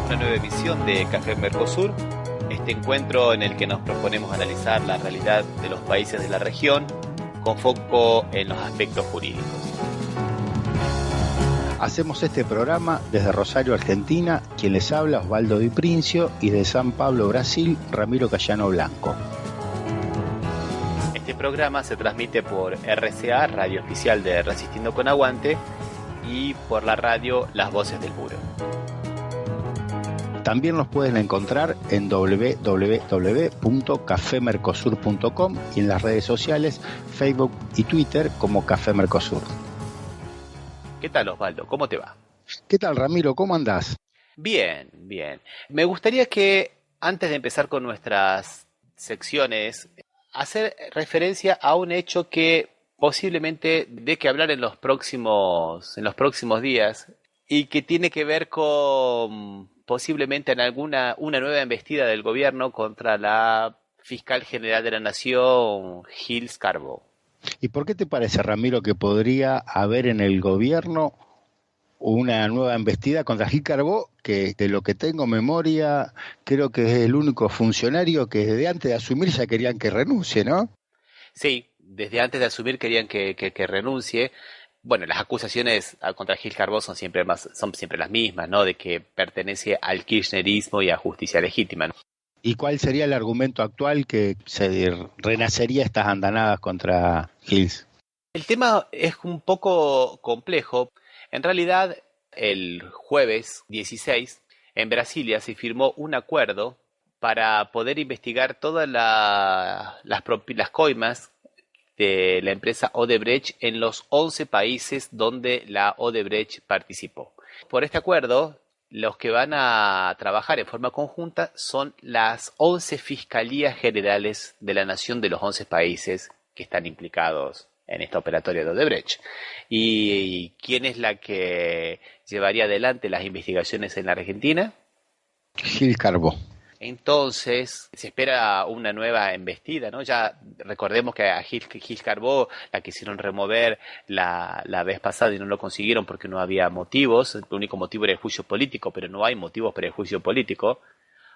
una nueva emisión de Café Mercosur, este encuentro en el que nos proponemos analizar la realidad de los países de la región con foco en los aspectos jurídicos. Hacemos este programa desde Rosario, Argentina, quien les habla Osvaldo Di Princio, y de San Pablo, Brasil, Ramiro Cayano Blanco. Este programa se transmite por RCA, radio oficial de Resistiendo con Aguante, y por la radio Las Voces del Muro. También nos pueden encontrar en www.cafemercosur.com y en las redes sociales Facebook y Twitter como Café Mercosur. ¿Qué tal, Osvaldo? ¿Cómo te va? ¿Qué tal, Ramiro? ¿Cómo andás? Bien, bien. Me gustaría que, antes de empezar con nuestras secciones, hacer referencia a un hecho que posiblemente dé que hablar en los próximos días y que tiene que ver con posiblemente una nueva embestida del gobierno contra la fiscal general de la Nación, Gil Scarborough. ¿Y por qué te parece, Ramiro, que podría haber en el gobierno una nueva embestida contra Gil Scarborough, que de lo que tengo memoria, creo que es el único funcionario que desde antes de asumir ya querían que renuncie, ¿no? Sí, desde antes de asumir querían que renuncie. Bueno, las acusaciones contra Gil Scarborough son siempre las mismas, ¿no? De que pertenece al kirchnerismo y a justicia legítima, ¿no? ¿Y cuál sería el argumento actual que se renacería estas andanadas contra Gils? El tema es un poco complejo. En realidad, el jueves 16, en Brasilia se firmó un acuerdo para poder investigar todas las coimas de la empresa Odebrecht en los 11 países donde la Odebrecht participó. Por este acuerdo, los que van a trabajar en forma conjunta son las 11 fiscalías generales de la nación de los 11 países que están implicados en esta operatoria de Odebrecht. ¿Y quién es la que llevaría adelante las investigaciones en la Argentina? Gil Scarborough. Entonces, se espera una nueva embestida, ¿no? Ya recordemos que a Gil Scarborough la quisieron remover la vez pasada y no lo consiguieron porque no había motivos. El único motivo era el juicio político, pero no hay motivos para el juicio político.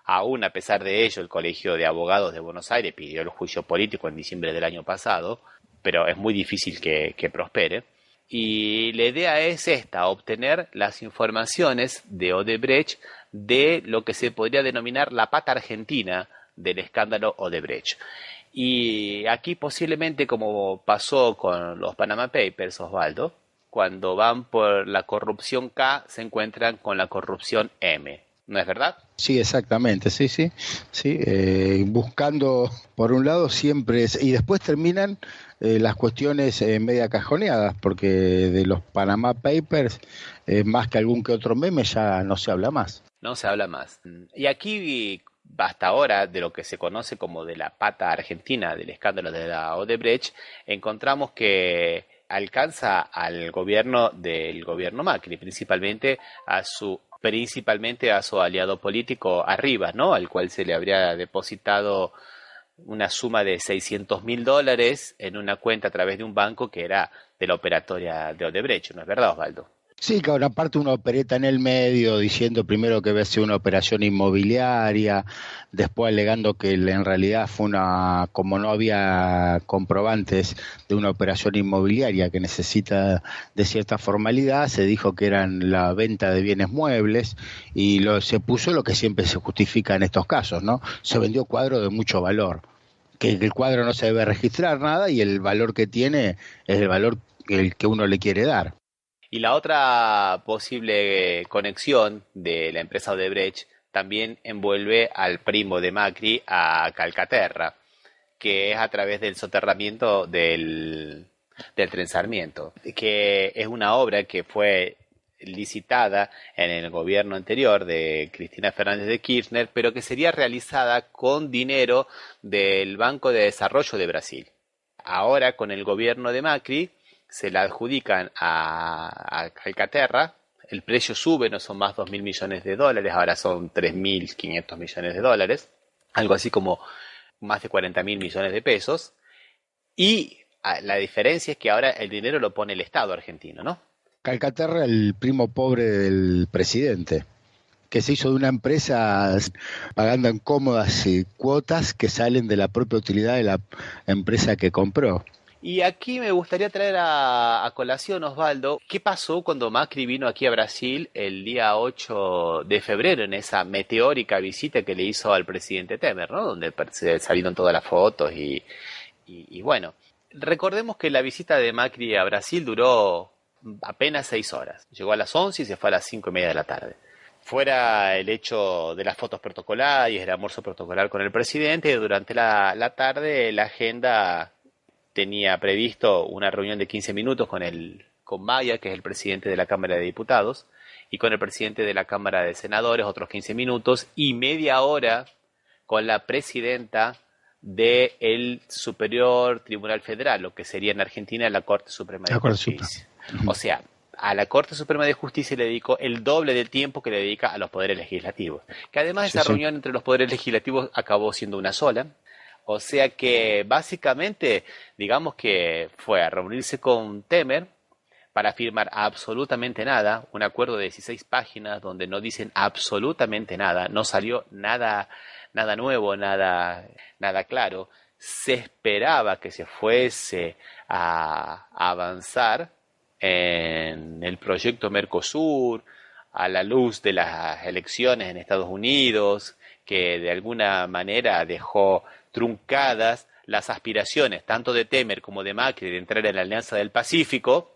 Aún a pesar de ello, el Colegio de Abogados de Buenos Aires pidió el juicio político en diciembre del año pasado, pero es muy difícil que prospere. Y la idea es esta, obtener las informaciones de Odebrecht de lo que se podría denominar la pata argentina del escándalo Odebrecht. Y aquí posiblemente, como pasó con los Panama Papers, Osvaldo, cuando van por la corrupción K se encuentran con la corrupción M. ¿No es verdad? Sí, exactamente, sí. Buscando, por un lado, siempre y después terminan las cuestiones media cajoneadas, porque de los Panama Papers, más que algún que otro meme, ya no se habla más. No se habla más. Y aquí, hasta ahora, de lo que se conoce como de la pata argentina del escándalo de la Odebrecht, encontramos que alcanza al gobierno del gobierno Macri, principalmente a su aliado político Arribas, ¿no? Al cual se le habría depositado una suma de $600.000 en una cuenta a través de un banco que era de la operatoria de Odebrecht, ¿no es verdad, Osvaldo? Sí, que ahora aparte una opereta en el medio diciendo primero que había sido una operación inmobiliaria, después alegando que en realidad fue como no había comprobantes de una operación inmobiliaria que necesita de cierta formalidad, se dijo que eran la venta de bienes muebles y se puso lo que siempre se justifica en estos casos, ¿no? Se vendió cuadro de mucho valor, que el cuadro no se debe registrar nada y el valor que tiene es el valor el que uno le quiere dar. Y la otra posible conexión de la empresa Odebrecht también envuelve al primo de Macri, a Calcaterra, que es a través del soterramiento del Tren Sarmiento, que es una obra que fue licitada en el gobierno anterior de Cristina Fernández de Kirchner, pero que sería realizada con dinero del Banco de Desarrollo de Brasil. Ahora, con el gobierno de Macri, se la adjudican a Calcaterra, el precio sube, no son más 2.000 millones de dólares, ahora son 3.500 millones de dólares, algo así como más de 40.000 millones de pesos, y la diferencia es que ahora el dinero lo pone el Estado argentino, ¿no? Calcaterra, el primo pobre del presidente, que se hizo de una empresa pagando en cómodas cuotas que salen de la propia utilidad de la empresa que compró. Y aquí me gustaría traer a colación, Osvaldo, ¿qué pasó cuando Macri vino aquí a Brasil el día 8 de febrero en esa meteórica visita que le hizo al presidente Temer, ¿no? Donde salieron todas las fotos y bueno, recordemos que la visita de Macri a Brasil duró apenas 6 horas. Llegó a las 11 y se fue a las 5:30 de la tarde. Fuera el hecho de las fotos protocolarias, el almuerzo protocolar con el presidente, durante la tarde la agenda tenía previsto una reunión de 15 minutos con Maya, que es el presidente de la Cámara de Diputados, y con el presidente de la Cámara de Senadores, otros 15 minutos, y media hora con la presidenta del Superior Tribunal Federal, lo que sería en Argentina la Corte Suprema de Justicia. O sea, a la Corte Suprema de Justicia le dedicó el doble del tiempo que le dedica a los poderes legislativos. Que además esa reunión entre los poderes legislativos acabó siendo una sola. O sea que básicamente, digamos que fue a reunirse con Temer para firmar absolutamente nada, un acuerdo de 16 páginas donde no dicen absolutamente nada, no salió nada nuevo, nada claro. Se esperaba que se fuese a avanzar en el proyecto Mercosur, a la luz de las elecciones en Estados Unidos, que de alguna manera dejó truncadas las aspiraciones tanto de Temer como de Macri de entrar en la Alianza del Pacífico.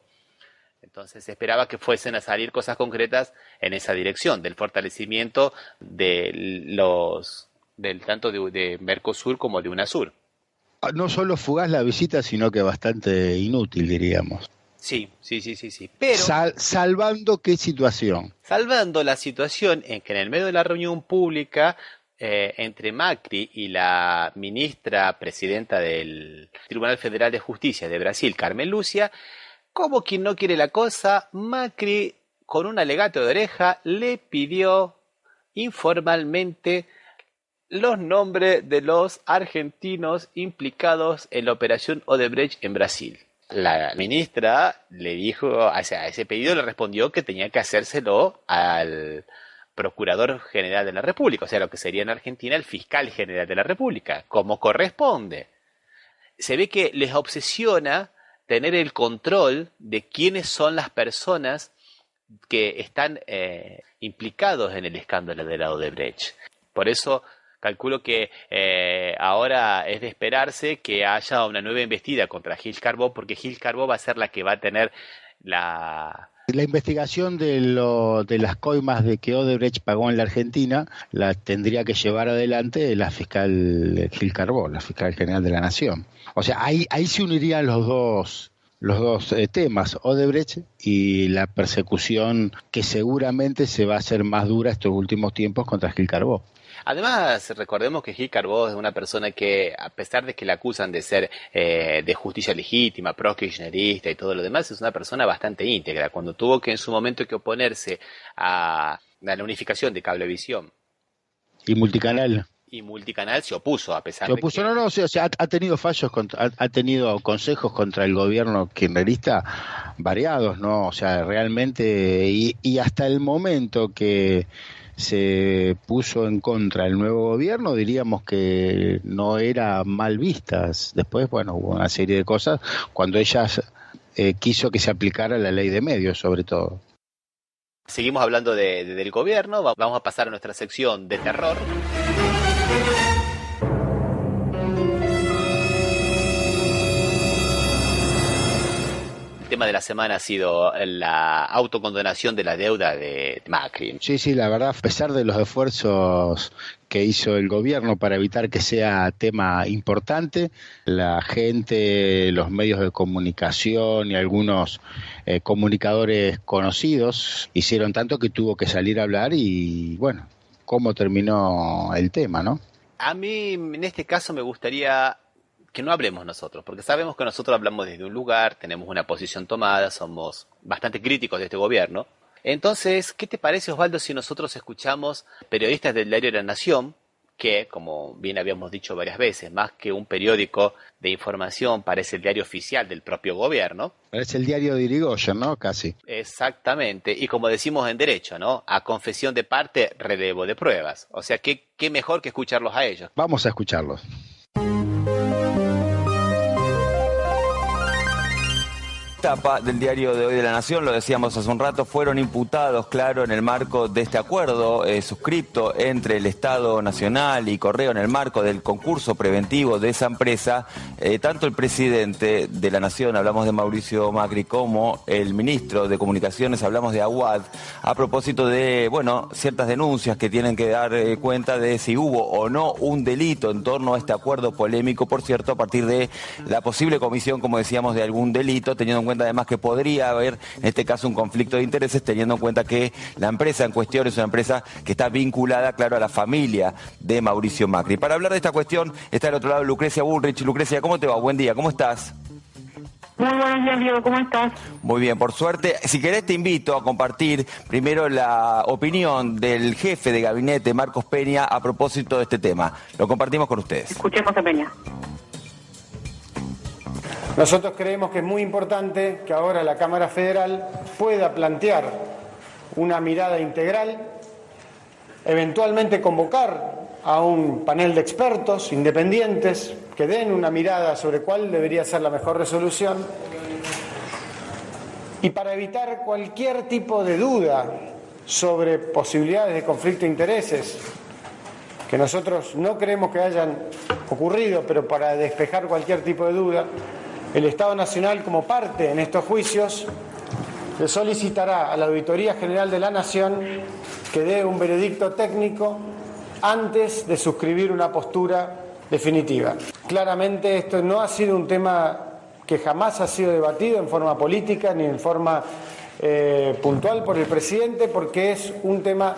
Entonces se esperaba que fuesen a salir cosas concretas en esa dirección, del fortalecimiento del tanto de Mercosur como de UNASUR. No solo fugaz la visita, sino que bastante inútil, diríamos. Sí. Pero salvando qué situación. Salvando la situación en que en el medio de la reunión pública entre Macri y la ministra presidenta del Tribunal Federal de Justicia de Brasil, Carmen Lúcia, como quien no quiere la cosa, Macri con un alegato de oreja le pidió informalmente los nombres de los argentinos implicados en la operación Odebrecht en Brasil. La ministra le dijo, o sea, a ese pedido le respondió que tenía que hacérselo al Procurador General de la República, o sea, lo que sería en Argentina el Fiscal General de la República, como corresponde. Se ve que les obsesiona tener el control de quiénes son las personas que están implicados en el escándalo de la Odebrecht. Por eso calculo que ahora es de esperarse que haya una nueva embestida contra Gil Carbó, porque Gil Carbó va a ser la que va a tener la investigación de las coimas de que Odebrecht pagó en la Argentina la tendría que llevar adelante la fiscal Gil Carbó, la fiscal general de la Nación. O sea, ahí se unirían los dos temas, Odebrecht y la persecución que seguramente se va a hacer más dura estos últimos tiempos contra Gil Carbó. Además, recordemos que Gil Carbó es una persona que, a pesar de que la acusan de ser de justicia legítima, pro-kirchnerista y todo lo demás, es una persona bastante íntegra. Cuando tuvo que en su momento que oponerse a la unificación de Cablevisión y Multicanal se opuso, a pesar de que... No, o sea, ha tenido fallos, ha tenido consejos contra el gobierno kirchnerista variados, ¿no? O sea, realmente, y hasta el momento que se puso en contra el nuevo gobierno, diríamos que no era mal vistas. Después, bueno, hubo una serie de cosas cuando ella quiso que se aplicara la ley de medios, sobre todo. Seguimos hablando del gobierno, vamos a pasar a nuestra sección de terror. El tema de la semana ha sido la autocondonación de la deuda de Macri. Sí, la verdad, a pesar de los esfuerzos que hizo el gobierno para evitar que sea tema importante, la gente, los medios de comunicación y algunos comunicadores conocidos hicieron tanto que tuvo que salir a hablar y, bueno, cómo terminó el tema, ¿no? A mí, en este caso, me gustaría que no hablemos nosotros, porque sabemos que nosotros hablamos desde un lugar, tenemos una posición tomada, somos bastante críticos de este gobierno. Entonces, ¿qué te parece, Osvaldo, si nosotros escuchamos periodistas del diario La Nación que, como bien habíamos dicho varias veces, más que un periódico de información, parece el diario oficial del propio gobierno. Parece el diario de Irigoyen, ¿no? Casi. Exactamente, y como decimos en derecho, ¿no? A confesión de parte, relevo de pruebas. O sea, qué mejor que escucharlos a ellos. Vamos a escucharlos. Tapa del diario de hoy de La Nación, lo decíamos hace un rato, fueron imputados, claro, en el marco de este acuerdo suscripto entre el Estado Nacional y Correo en el marco del concurso preventivo de esa empresa, tanto el presidente de La Nación, hablamos de Mauricio Macri, como el ministro de Comunicaciones, hablamos de Aguad, a propósito de, bueno, ciertas denuncias que tienen que dar cuenta de si hubo o no un delito en torno a este acuerdo polémico, por cierto, a partir de la posible comisión, como decíamos, de algún delito, teniendo en cuenta además que podría haber en este caso un conflicto de intereses, teniendo en cuenta que la empresa en cuestión es una empresa que está vinculada, claro, a la familia de Mauricio Macri. Para hablar de esta cuestión está al otro lado Lucrecia Bullrich. Lucrecia, ¿cómo te va? Buen día, ¿cómo estás? Muy buenos días, Diego, ¿cómo estás? Muy bien, por suerte. Si querés te invito a compartir primero la opinión del jefe de gabinete, Marcos Peña, a propósito de este tema. Lo compartimos con ustedes. Escuchemos a Peña. Nosotros creemos que es muy importante que ahora la Cámara Federal pueda plantear una mirada integral, eventualmente convocar a un panel de expertos independientes que den una mirada sobre cuál debería ser la mejor resolución, y para evitar cualquier tipo de duda sobre posibilidades de conflicto de intereses, que nosotros no creemos que hayan ocurrido, pero para despejar cualquier tipo de duda, el Estado Nacional, como parte en estos juicios, le solicitará a la Auditoría General de la Nación que dé un veredicto técnico antes de suscribir una postura definitiva. Claramente esto no ha sido un tema que jamás ha sido debatido en forma política ni en forma puntual por el presidente, porque es un tema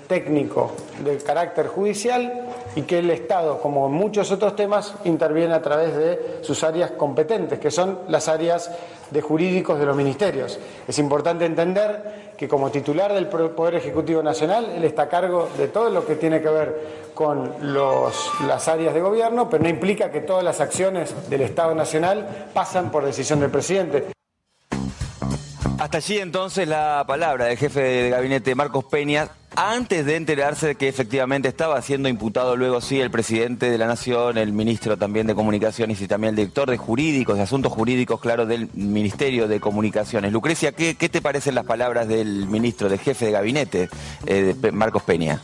técnico de carácter judicial y que el Estado, como en muchos otros temas, interviene a través de sus áreas competentes, que son las áreas de jurídicos de los ministerios. Es importante entender que como titular del Poder Ejecutivo Nacional, él está a cargo de todo lo que tiene que ver con las áreas de gobierno, pero no implica que todas las acciones del Estado Nacional pasan por decisión del presidente. Hasta allí entonces la palabra del jefe de gabinete Marcos Peña, antes de enterarse de que efectivamente estaba siendo imputado luego sí el presidente de la Nación, el ministro también de Comunicaciones y también el director de Jurídicos, de Asuntos Jurídicos, claro, del Ministerio de Comunicaciones. Lucrecia, ¿qué te parecen las palabras del ministro, del jefe de gabinete, Marcos Peña?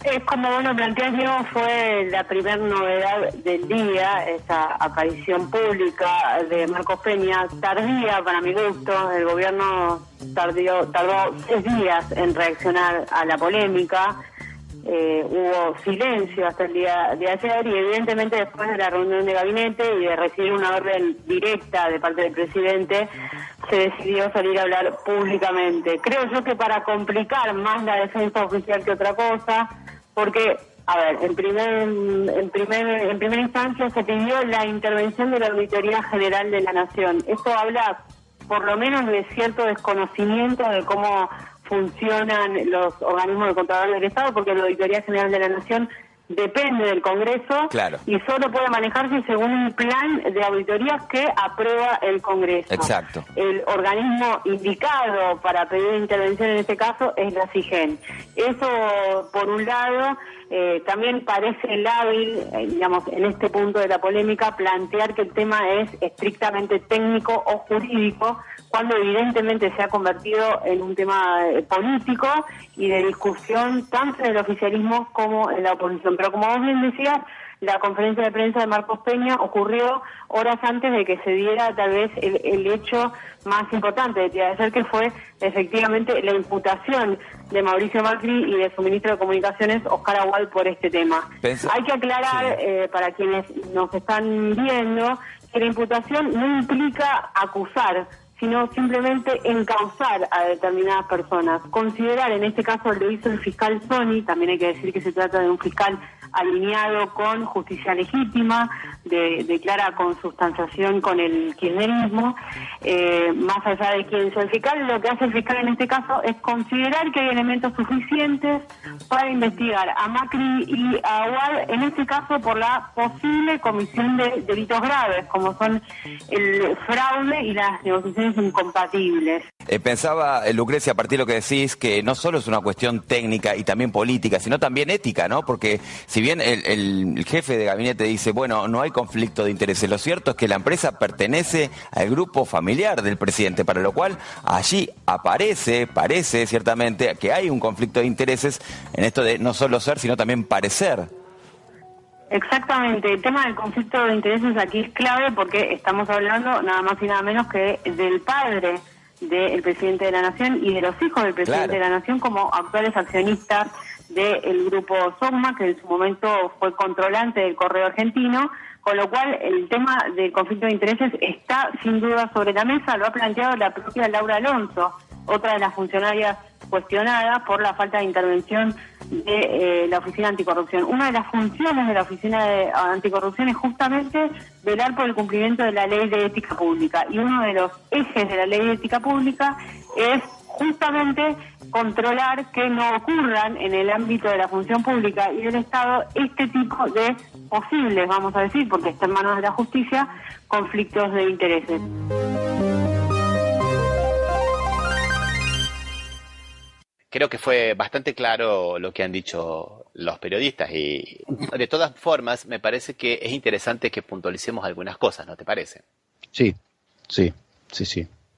Es como vos lo planteás, Diego, fue la primera novedad del día, esa aparición pública de Marcos Peña, tardía para mi gusto. El gobierno tardó 6 días en reaccionar a la polémica. Hubo silencio hasta el día de ayer, y evidentemente después de la reunión de gabinete y de recibir una orden directa de parte del presidente, se decidió salir a hablar públicamente. Creo yo que para complicar más la defensa oficial que otra cosa, porque, a ver, en primera instancia se pidió la intervención de la Auditoría General de la Nación. Esto habla por lo menos de cierto desconocimiento de cómo funcionan los organismos de contralor del Estado, porque la Auditoría General de la Nación depende del Congreso, claro, y solo puede manejarse según un plan de auditoría que aprueba el Congreso. Exacto. El organismo indicado para pedir intervención en este caso es la CIGEN. Eso, por un lado, también parece lábil, digamos, en este punto de la polémica, plantear que el tema es estrictamente técnico o jurídico, cuando evidentemente se ha convertido en un tema político y de discusión tanto en el oficialismo como en la oposición. Pero como vos bien decías, la conferencia de prensa de Marcos Peña ocurrió horas antes de que se diera tal vez el hecho más importante de ayer, que fue efectivamente la imputación de Mauricio Macri y de su ministro de Comunicaciones, Oscar Aguad, por este tema. Hay que aclarar, para quienes nos están viendo, que la imputación no implica acusar, sino simplemente encausar a determinadas personas. Considerar, en este caso lo hizo el fiscal Sony, también hay que decir que se trata de un fiscal alineado con justicia legítima, de clara consubstanciación con el kirchnerismo, más allá de quién sea el fiscal. Lo que hace el fiscal en este caso es considerar que hay elementos suficientes para investigar a Macri y a Aguad, en este caso por la posible comisión de delitos graves, como son el fraude y las negociaciones incompatibles. Pensaba, Lucrecia, a partir de lo que decís, que no solo es una cuestión técnica y también política, sino también ética, ¿no? Porque si bien el jefe de gabinete dice, bueno, no hay conflicto de intereses, lo cierto es que la empresa pertenece al grupo familiar del presidente, para lo cual allí parece ciertamente que hay un conflicto de intereses en esto de no solo ser, sino también parecer. Exactamente, el tema del conflicto de intereses aquí es clave porque estamos hablando nada más y nada menos que del padre del presidente de la Nación y de los hijos del presidente de la Nación como actuales accionistas del grupo Sogma, que en su momento fue controlante del Correo Argentino, con lo cual el tema del conflicto de intereses está sin duda sobre la mesa. Lo ha planteado la propia Laura Alonso, otra de las funcionarias cuestionadas por la falta de intervención de la Oficina Anticorrupción. Una de las funciones de la Oficina de Anticorrupción es justamente velar por el cumplimiento de la Ley de Ética Pública, y uno de los ejes de la Ley de Ética Pública es justamente controlar que no ocurran en el ámbito de la función pública y del Estado este tipo de posibles, vamos a decir, porque está en manos de la justicia, conflictos de intereses. Creo que fue bastante claro lo que han dicho los periodistas y de todas formas me parece que es interesante que puntualicemos algunas cosas, ¿no te parece? Sí.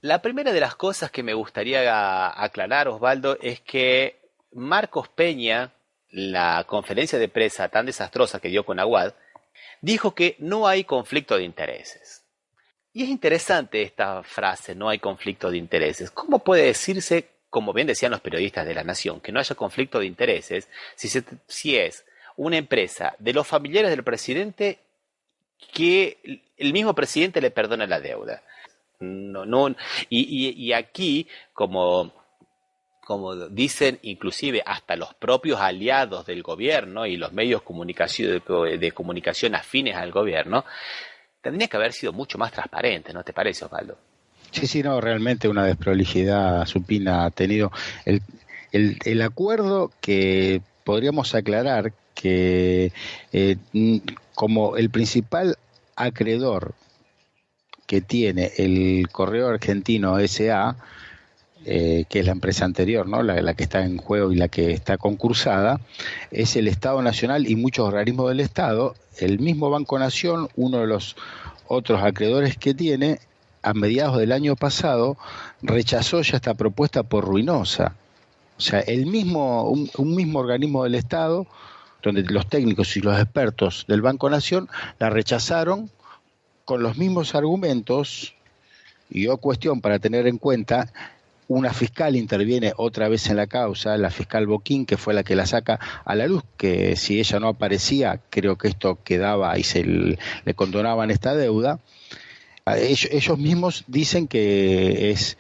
La primera de las cosas que me gustaría aclarar, Osvaldo, es que Marcos Peña, la conferencia de prensa tan desastrosa que dio con Aguad, dijo que no hay conflicto de intereses. Y es interesante esta frase, no hay conflicto de intereses. ¿Cómo puede decirse, como bien decían los periodistas de La Nación, que no haya conflicto de intereses si es una empresa de los familiares del presidente que el mismo presidente le perdona la deuda? Y aquí, como dicen inclusive hasta los propios aliados del gobierno y los medios de comunicación afines al gobierno, tendría que haber sido mucho más transparente, ¿no te parece, Osvaldo? Sí, no, realmente una desprolijidad supina ha tenido. El acuerdo, que podríamos aclarar que como el principal acreedor que tiene el Correo Argentino S.A., que es la empresa anterior, ¿no? La que está en juego y la que está concursada, es el Estado Nacional y muchos organismos del Estado. El mismo Banco Nación, uno de los otros acreedores que tiene, a mediados del año pasado, rechazó ya esta propuesta por ruinosa. O sea, un mismo organismo del Estado, donde los técnicos y los expertos del Banco Nación la rechazaron con los mismos argumentos. Y cuestión para tener en cuenta, una fiscal interviene otra vez en la causa, la fiscal Boquín, que fue la que la saca a la luz, que si ella no aparecía, creo que esto quedaba y le condonaban esta deuda. Ellos mismos dicen que es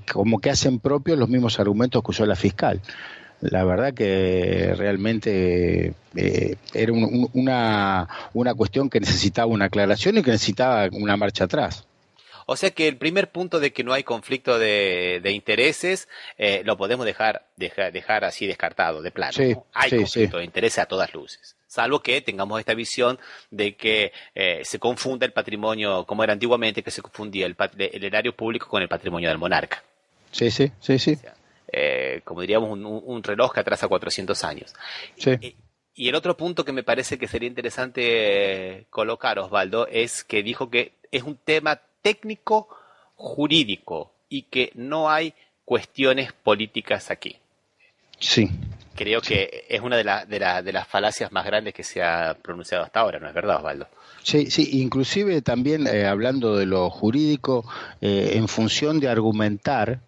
como que hacen propios los mismos argumentos que usó la fiscal. La verdad que realmente era una cuestión que necesitaba una aclaración y que necesitaba una marcha atrás. O sea que el primer punto de que no hay conflicto de intereses lo podemos dejar así descartado, de plano. Sí, ¿no? Hay conflicto de intereses a todas luces. Salvo que tengamos esta visión de que se confunda el patrimonio, como era antiguamente, que se confundía el erario público con el patrimonio del monarca. Sí. O sea, como diríamos, un reloj que atrasa 400 años. Sí. Y el otro punto que me parece que sería interesante colocar, Osvaldo, es que dijo que es un tema técnico jurídico y que no hay cuestiones políticas aquí. Sí. Creo que es una de las falacias más grandes que se ha pronunciado hasta ahora, ¿no es verdad, Osvaldo? Sí, inclusive también hablando de lo jurídico, en función de argumentar,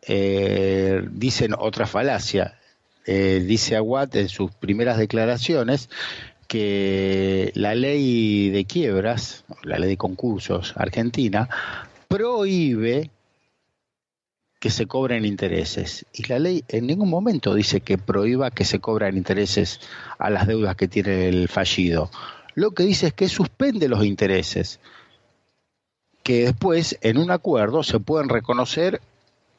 dicen otra falacia. Dice Aguad en sus primeras declaraciones que la ley de quiebras, la ley de concursos argentina, prohíbe que se cobren intereses. Y la ley en ningún momento dice que prohíba que se cobren intereses a las deudas que tiene el fallido. Lo que dice es que suspende los intereses, que después en un acuerdo se pueden reconocer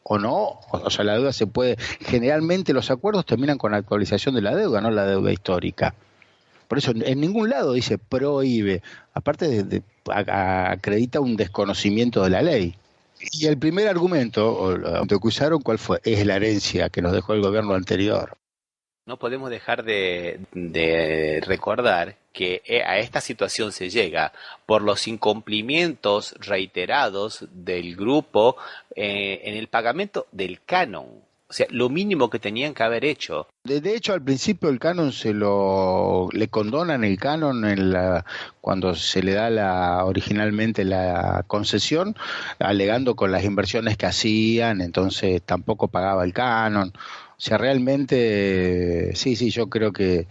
o no, o sea, la deuda se puede, generalmente los acuerdos terminan con actualización de la deuda, no la deuda histórica. Por eso en ningún lado dice prohíbe, aparte acredita un desconocimiento de la ley. Y el primer argumento, o lo que usaron, ¿cuál fue? Es la herencia que nos dejó el gobierno anterior. No podemos dejar de recordar que a esta situación se llega por los incumplimientos reiterados del grupo en el pagamento del canon. O sea, lo mínimo que tenían que haber hecho. De hecho, al principio el canon le condonan el canon cuando se le da originalmente la concesión, alegando con las inversiones que hacían, entonces tampoco pagaba el canon. O sea, realmente, sí, yo creo que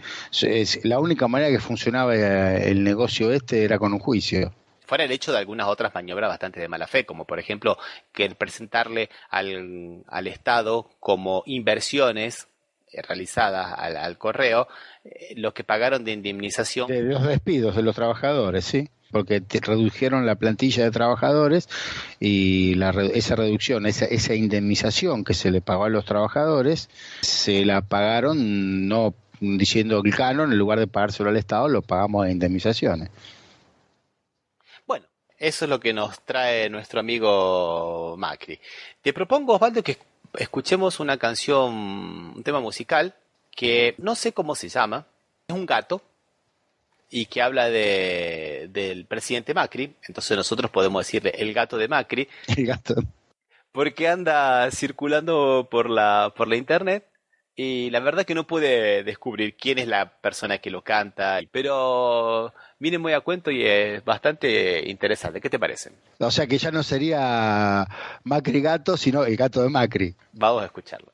la única manera que funcionaba el negocio era con un juicio. Fuera el hecho de algunas otras maniobras bastante de mala fe, como por ejemplo que el presentarle al Estado como inversiones realizadas al correo, los que pagaron de indemnización. De los despidos de los trabajadores, sí, porque redujeron la plantilla de trabajadores y esa reducción, esa indemnización que se le pagó a los trabajadores, se la pagaron no diciendo el canon, en lugar de pagárselo al Estado, lo pagamos de indemnizaciones. Bueno, eso es lo que nos trae nuestro amigo Macri. Te propongo, Osvaldo, que escuchemos una canción, un tema musical, que no sé cómo se llama, es un gato, y que habla del presidente Macri, entonces nosotros podemos decirle el gato de Macri, El gato. porque anda circulando por la internet, y la verdad que no pude descubrir quién es la persona que lo canta, pero viene muy a cuento y es bastante interesante. ¿Qué te parece? O sea que ya no sería Macri gato, sino el gato de Macri. Vamos a escucharlo.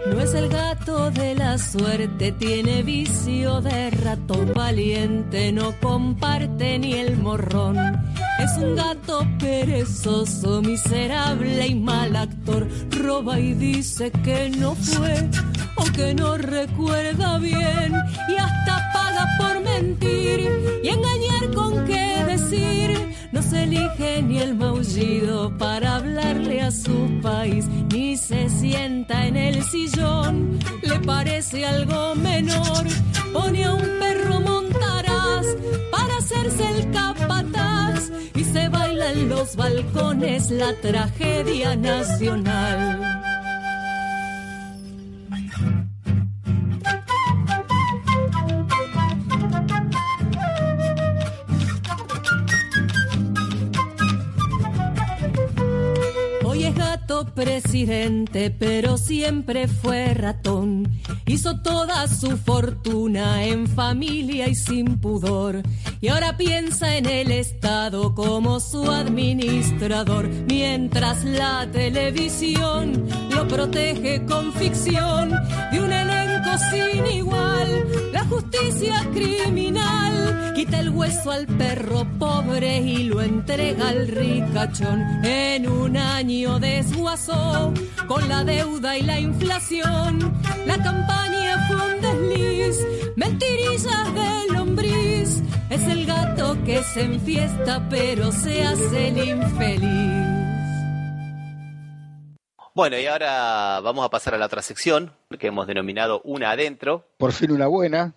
No es el gato de la suerte, tiene vicio de ratón valiente, no comparte ni el morrón. Es un gato perezoso, miserable y mal actor, roba y dice que no fue o que no recuerda bien, y hasta paga por mentir y engañar con qué decir. No se elige ni el maullido para hablarle a su país, ni se sienta en el sillón, le parece algo menor. Pone a un perro montaraz para hacerse el capataz y se baila en los balcones la tragedia nacional. Presidente, pero siempre fue ratón. Hizo toda su fortuna en familia y sin pudor, y ahora piensa en el Estado como su administrador, mientras la televisión lo protege con ficción de un elenco sin igual. La justicia criminal quita el hueso al perro pobre y lo entrega al ricachón. En un año desguazó con la deuda y la inflación. La campaña fue un desliz, mentirillas de lombriz. Es el gato que se enfiesta pero se hace el infeliz. Bueno, y ahora vamos a pasar a la otra sección que hemos denominado Una Adentro. Por fin una buena.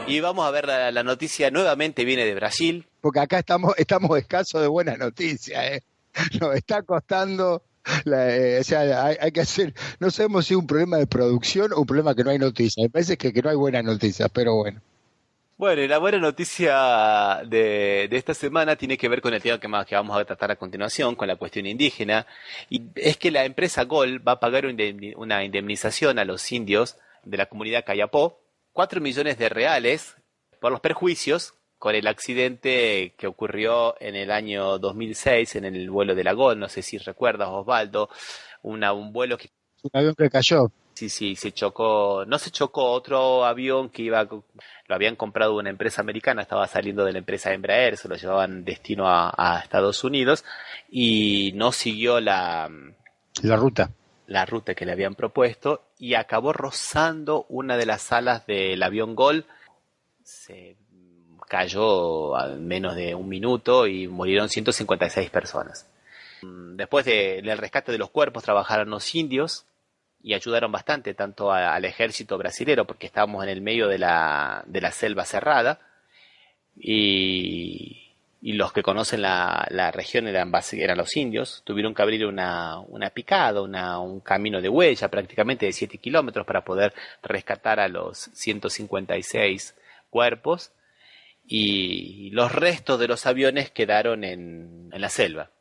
Y vamos a ver la noticia, nuevamente viene de Brasil. Porque acá estamos escasos de buenas noticias, Nos está costando, o sea, hay que hacer, no sabemos si es un problema de producción o un problema que no hay noticias. Me parece que no hay buenas noticias, pero bueno. Bueno, y la buena noticia de esta semana tiene que ver con el tema que vamos a tratar a continuación, con la cuestión indígena, y es que la empresa Gol va a pagar una indemnización a los indios de la comunidad Cayapó, 4 millones de reales por los perjuicios con el accidente que ocurrió en el año 2006 en el vuelo de la GOL, no sé si recuerdas, Osvaldo, un vuelo que Un avión que cayó. sí se chocó, no se chocó otro avión que lo habían comprado una empresa americana, estaba saliendo de la empresa Embraer, se lo llevaban destino a Estados Unidos y no siguió La ruta. la ruta que le habían propuesto y acabó rozando una de las alas del avión GOL. Se cayó a menos de un minuto y murieron 156 personas. Después del rescate de los cuerpos trabajaron los indios y ayudaron bastante tanto al ejército brasilero porque estábamos en el medio de la selva cerrada y los que conocen la región eran los indios. Tuvieron que abrir una picada, un camino de huella prácticamente de 7 kilómetros para poder rescatar a los 156 cuerpos y los restos de los aviones quedaron en la selva.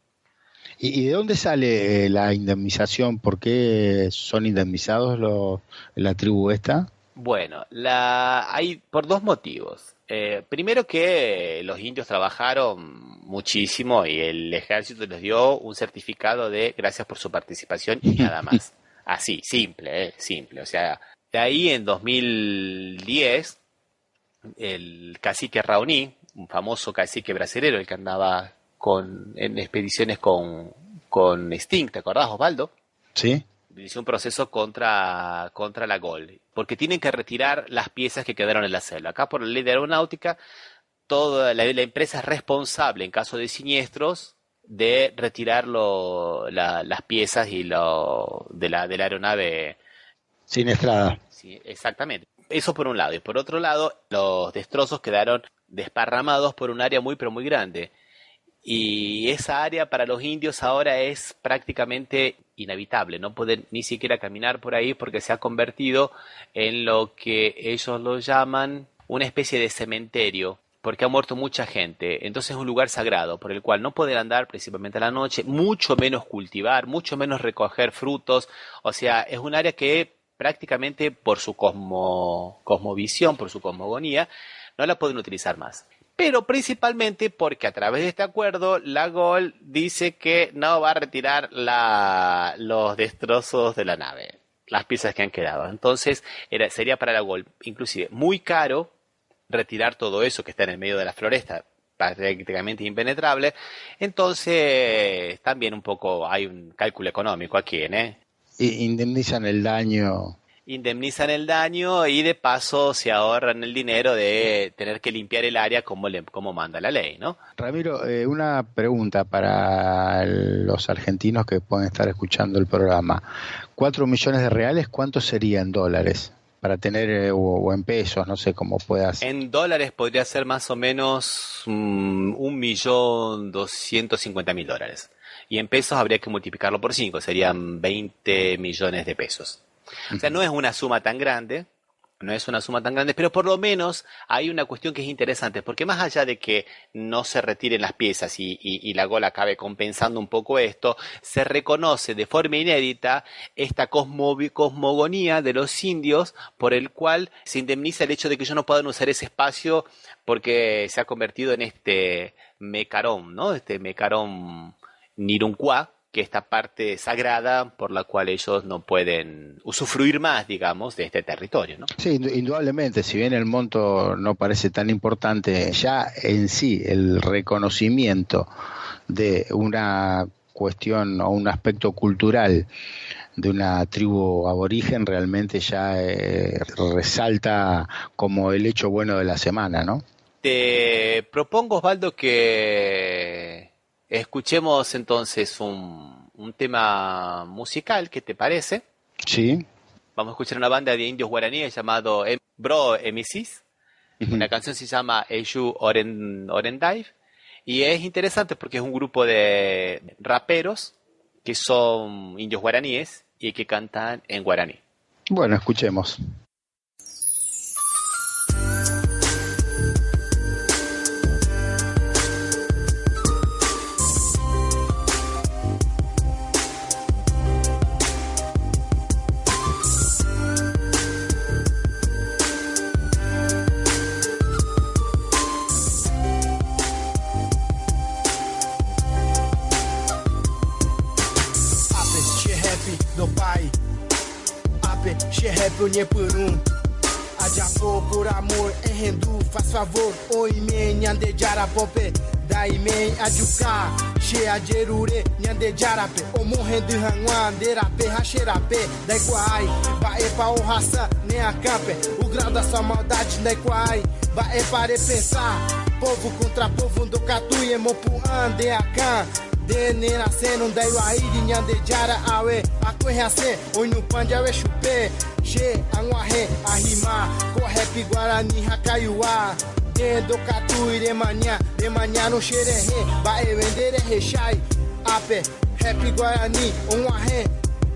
¿Y de dónde sale la indemnización? ¿Por qué son indemnizados la tribu esta? Bueno, hay por dos motivos. Primero que los indios trabajaron muchísimo y el ejército les dio un certificado de gracias por su participación y nada más. Así, simple. O sea, de ahí en 2010, el cacique Raoni, un famoso cacique brasilero, el que andaba en expediciones con Sting, ¿te acordás, Osvaldo? Sí. Inició un proceso contra la GOL, porque tienen que retirar las piezas que quedaron en la selva. Acá por la ley de aeronáutica, toda la empresa es responsable en caso de siniestros de retirar las piezas y de la aeronave siniestrada. Sí, exactamente. Eso por un lado. Y por otro lado, los destrozos quedaron desparramados por un área muy pero muy grande. Y esa área para los indios ahora es prácticamente inhabitable, no pueden ni siquiera caminar por ahí porque se ha convertido en lo que ellos lo llaman una especie de cementerio, porque ha muerto mucha gente, entonces es un lugar sagrado por el cual no pueden andar principalmente a la noche, mucho menos cultivar, mucho menos recoger frutos, o sea, es un área que prácticamente por su cosmovisión, por su cosmogonía, no la pueden utilizar más. Pero principalmente porque a través de este acuerdo la GOL dice que no va a retirar los destrozos de la nave, las piezas que han quedado. Entonces sería para la GOL inclusive muy caro retirar todo eso que está en el medio de la floresta, prácticamente impenetrable. Entonces también un poco hay un cálculo económico aquí, Indemnizan el daño. Indemnizan el daño y de paso se ahorran el dinero de tener que limpiar el área como manda la ley, ¿no? Ramiro, una pregunta para los argentinos que pueden estar escuchando el programa. 4 millones de reales, ¿cuánto sería en dólares? Para tener, o en pesos, no sé cómo puedas. En dólares podría ser más o menos 1.250.000 dólares. Y en pesos habría que multiplicarlo por 5, serían 20 millones de pesos. O sea, no es una suma tan grande, pero por lo menos hay una cuestión que es interesante, porque más allá de que no se retiren las piezas y la GOL acabe compensando un poco esto, se reconoce de forma inédita esta cosmogonía de los indios por el cual se indemniza el hecho de que ellos no puedan usar ese espacio porque se ha convertido en este mecarón, ¿no? Este mecarón Nirunquá, que esta parte sagrada por la cual ellos no pueden usufruir más, digamos, de este territorio, ¿no? Sí, indudablemente, si bien el monto no parece tan importante, ya en sí el reconocimiento de una cuestión o un aspecto cultural de una tribu aborigen realmente ya resalta como el hecho bueno de la semana, ¿no? Te propongo, Osvaldo, que escuchemos entonces un tema musical, ¿qué te parece? Sí. Vamos a escuchar una banda de indios guaraníes llamado Bro Emisis. Una canción se llama Eju Orendaiv. Y es interesante porque es un grupo de raperos que son indios guaraníes y que cantan en guaraní. Bueno, escuchemos. do pai. Ape, che rap unhe por Ajapô por amor, em rendu, faz favor. Oi, men, nhande jarapope. Dai, men, ajuka. Che ajerure, nhande jarape. Omo rendu hangwan, derape, racherape. Dai quai, bae pa o raça, nem a campe. O grau da sua maldade, dai quai. Bae pare pensar. Povo contra povo, do catu e mopu ande a can. Dene nascendo, dai wairi, nhande jara awe. A correace, oi no pandiawe chupe. Che, anguarre, arrimar, correp, guarani, hakaiuá. Dendo catu e remanhá no xererê. Bae vendere rechai, ape, rap, guarani, onguarre,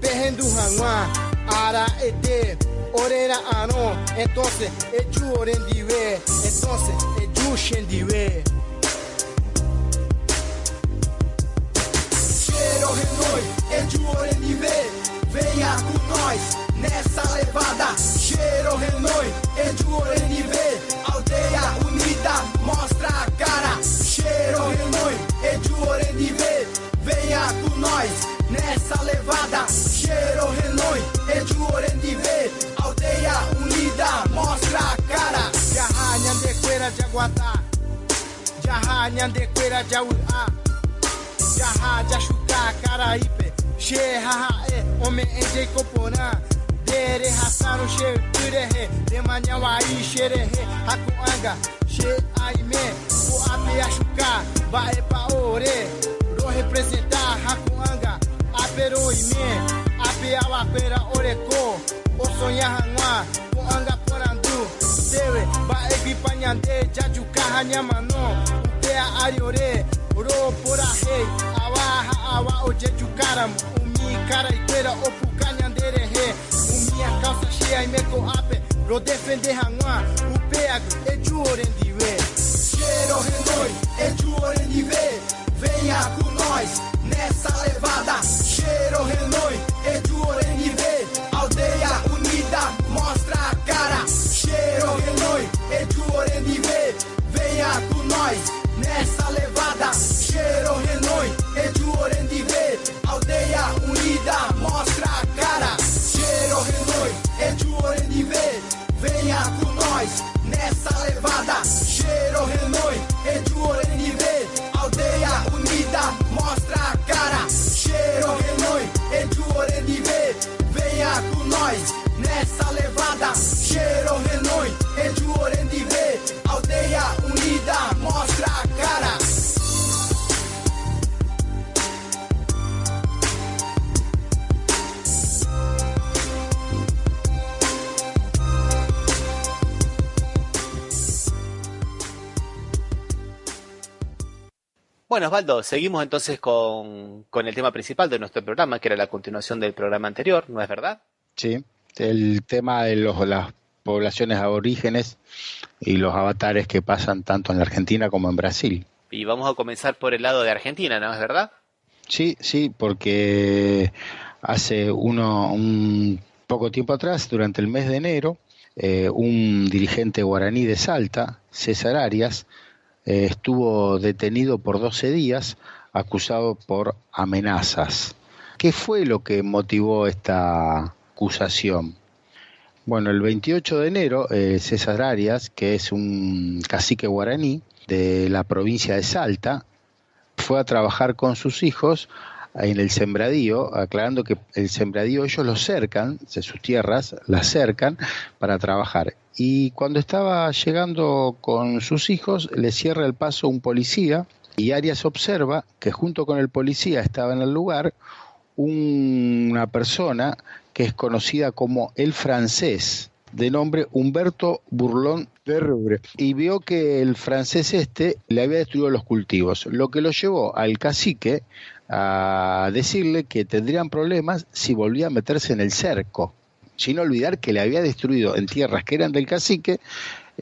perrendo ranguá. Ara ete, orena anon, entonces, eju orendiwe, entonces, eju xendiwe. Cheiro renoi, eju orendiwe, venha com nós. Nessa levada, cheiro renoi, edu orenive, aldeia unida, mostra a cara. Cheiro renoi, edu orenive, venha com nós. Nessa levada, cheiro renoi, edu orenive, aldeia unida, mostra a cara. Jaha nhandequeira de aguatá, jaha nhandequeira de auá, jaha de achucá, caraípe, che haha e, homem em coporã. Dere hasano she kurehe de manyawa ai sherehe hakuanga she aime o ape ashuka bae pa ore ro representar hakuanga apero ime ape awapera oreko o sonha hanwa kuanga porandu dewe bae bipanyande jajuka hanyamano utea ariore ro porahe awa o jejukaram umi cara ikuera opukanyandere he. Minha calça cheia e meco ape, pro defender Hanwá, o peago, eju orendiwe. Cheiro renoi, eju orendiwe, venha com nós, nessa levada. Cheiro renoi, eju orendiwe, aldeia unida, mostra a cara. Cheiro renoi, eju orendiwe, venha com nós, nessa levada. Cheiro renoi, eju orendiwe, aldeia unida, mostra a cara. Cheiro renoi, edu orendive, venha com nós, nessa levada. Cheiro renoi, edu orendive, aldeia unida, mostra a cara. Cheiro renoi, edu orendive, venha com nós, nessa levada. Cheiro renoi, edu orendive, aldeia unida, mostra a cara. Bueno, Osvaldo, seguimos entonces con el tema principal de nuestro programa, que era la continuación del programa anterior, ¿no es verdad? Sí, el tema de las poblaciones aborígenes y los avatares que pasan tanto en la Argentina como en Brasil. Y vamos a comenzar por el lado de Argentina, ¿no es verdad? Sí, porque hace un poco tiempo atrás, durante el mes de enero, un dirigente guaraní de Salta, César Arias, estuvo detenido por 12 días, acusado por amenazas. ¿Qué fue lo que motivó esta acusación? Bueno, el 28 de enero, César Arias, que es un cacique guaraní de la provincia de Salta, fue a trabajar con sus hijos en el sembradío, aclarando que el sembradío ellos lo cercan, de sus tierras, las cercan para trabajar. Y cuando estaba llegando con sus hijos, le cierra el paso un policía y Arias observa que junto con el policía estaba en el lugar una persona que es conocida como el francés, de nombre Humberto Burlón de Rubre, y vio que el francés le había destruido los cultivos, lo que lo llevó al cacique a decirle que tendrían problemas si volvía a meterse en el cerco, sin olvidar que le había destruido en tierras que eran del cacique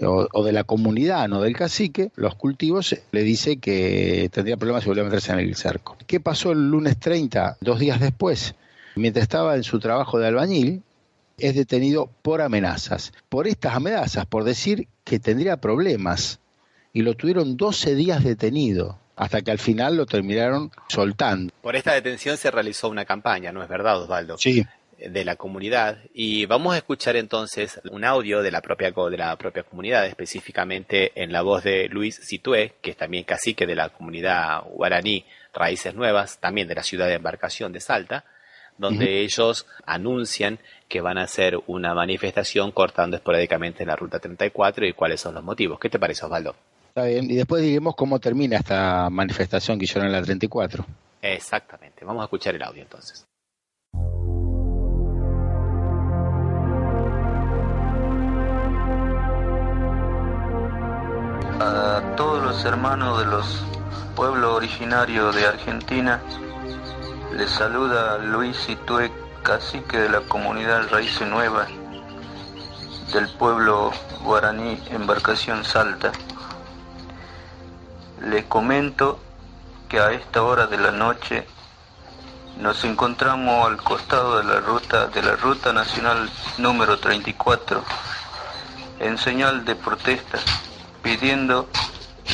o de la comunidad, no del cacique, los cultivos. Le dice que tendría problemas si volvía a meterse en el cerco. ¿Qué pasó el lunes 30, 2 días después? Mientras estaba en su trabajo de albañil, es detenido por amenazas. Por estas amenazas, por decir que tendría problemas, y lo tuvieron 12 días detenido. hasta que al final lo terminaron soltando. Por esta detención se realizó una campaña, ¿no es verdad, Osvaldo? Sí. De la comunidad, y vamos a escuchar entonces un audio de la propia comunidad, específicamente en la voz de Luis Situé, que es también cacique de la comunidad guaraní Raíces Nuevas, también de la ciudad de Embarcación de Salta, donde ellos anuncian que van a hacer una manifestación cortando esporádicamente la ruta 34 y cuáles son los motivos. ¿Qué te parece, Osvaldo? Está bien, y después diremos cómo termina esta manifestación que hicieron en la 34. Exactamente, vamos a escuchar el audio entonces. A todos los hermanos de los pueblos originarios de Argentina, les saluda Luis Situé, cacique de la comunidad Raíces Nuevas del pueblo guaraní Embarcación Salta. Les comento que a esta hora de la noche nos encontramos al costado de la ruta nacional número 34, en señal de protesta, pidiendo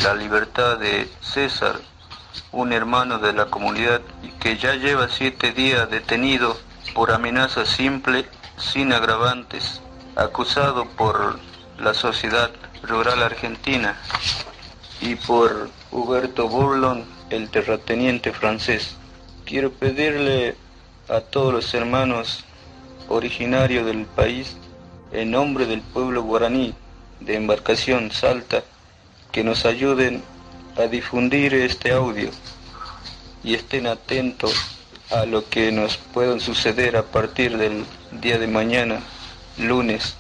la libertad de César, un hermano de la comunidad que ya lleva 7 días detenido por amenaza simple, sin agravantes, acusado por la sociedad rural argentina y por Huberto Bourlon, el terrateniente francés. Quiero pedirle a todos los hermanos originarios del país, en nombre del pueblo guaraní de Embarcación Salta, que nos ayuden a difundir este audio y estén atentos a lo que nos pueda suceder a partir del día de mañana, lunes.